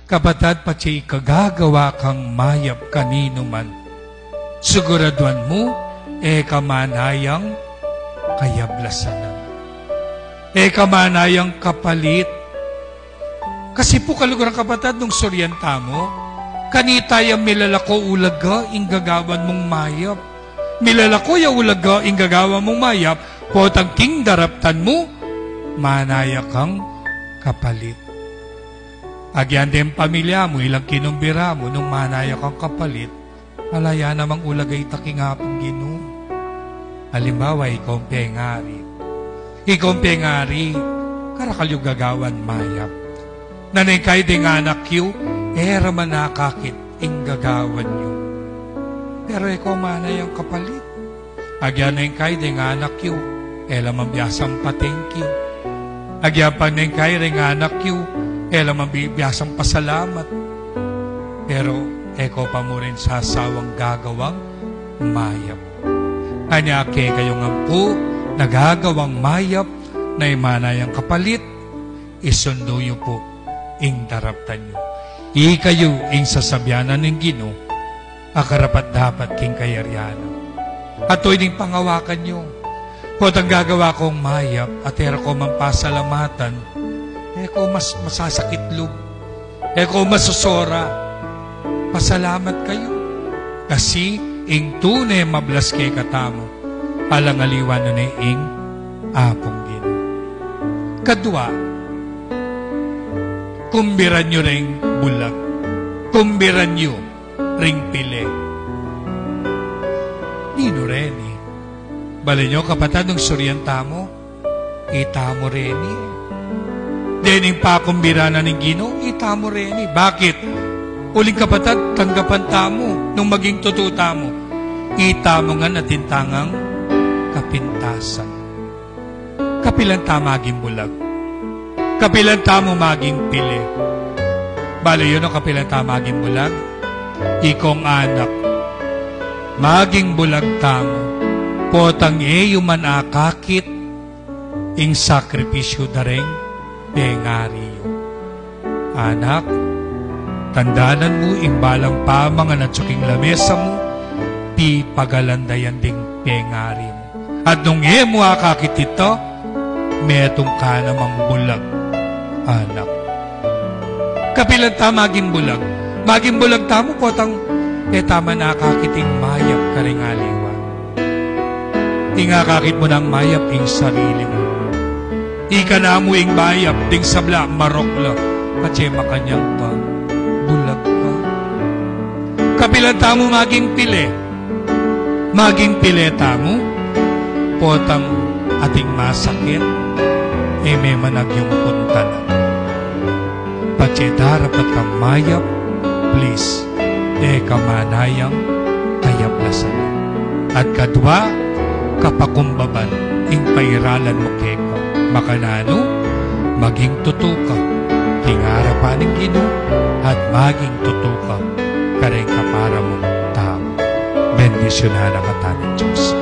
Kapatad, pati kagagawa kang mayap kanino man. Siguraduan mo, kamanayang kayablasanan. Kamanayang kapalit. Kasi po kaluguran kapatad, nung suryanta mo, kanitayang milalako ulaga, inggagawan mong mayap. Milalako ya ulaga, inggagawan mong mayap, potang king daraptan mo, manaya kang kapalit. Agyan din pamilya mo, ilang kinumbira mo, nung manaya kang kapalit, malaya namang ulagay takingapong Ginoo. Halimbawa, ikaw ang pengari. Ikaw ang pengari, karakalyong gagawan mayap. Nanay kay ding anak yu, era manakakit, ing gagawan yu. Pero ikaw manay ang kapalit. Agyan na kay ding anak yu, elam ang biyasang patengki. Agyan pa na kay ding anak yu, elam ang biyasang pasalamat. Pero ikaw pa mo rin sasawang gagawang mayap. Anya ke kayong ampo, nagagawang mayap, na imanay ang kapalit, isundo yu po, ing daraptan nyo. Kayo ing sasabyanan ng Ginoo, akarapat dapat king kayaryanan. At to'y ding pangawakan nyo. Potang gagawa kong mayap, at era ko mampasalamatan, ko mas masasakitlog, ko masusora. Pasalamat kayo. Kasi ing tunay mablas kay katamo, alangaliwan nun ing apong Ginoo. Kadua, kumbiran nyo ring bulag. Kumbiran nyo ring pili. Nino rin eh. Bali nyo, kapatad, nung suryanta mo, ita mo rin eh. Dening pakumbira na ng Ginoo, ita mo rin eh. Bakit? Uling kapatad, tanggapan tamo, nung maging tututa mo, ita mo nga natintangang kapintasan. Kapilan tama maging bulag. Kapilan tamo maging pili. Bali yun ang kapilan tama maging bulag. Ikong anak, maging bulag tamo, potang man akakit, ing sakripisyo dareng pengariyo. Anak, tandanan mo ing balang pa mga natsuking lamesa mo, pi pagalandayan ding pengari mo. At nung mo akakit ito, metong ka namang bulag, anak. Kapilan ta maging bulag. Maging bulag ta mo, potang tama na akakiting mayap ka rin aliwa. Ingakakit mo ng mayap ing sarili mo. Ika na mo ing mayap ding sabla marokla, katsema kanyang pa, bulag ka. Kapilan ta mo maging pili. Maging pileta mo, potang ating masakit, may managyong punta na. Patsi darapat kang mayap, please, kamanayang kayablasan. At kadwa, kapakumbaban, ing pairalan mo keka. Makanano, maging tutuka, tingarapan ng Ginoo, at maging tutuka, kareng kapara mong tao. Bendisyonan ang kataning Diyos.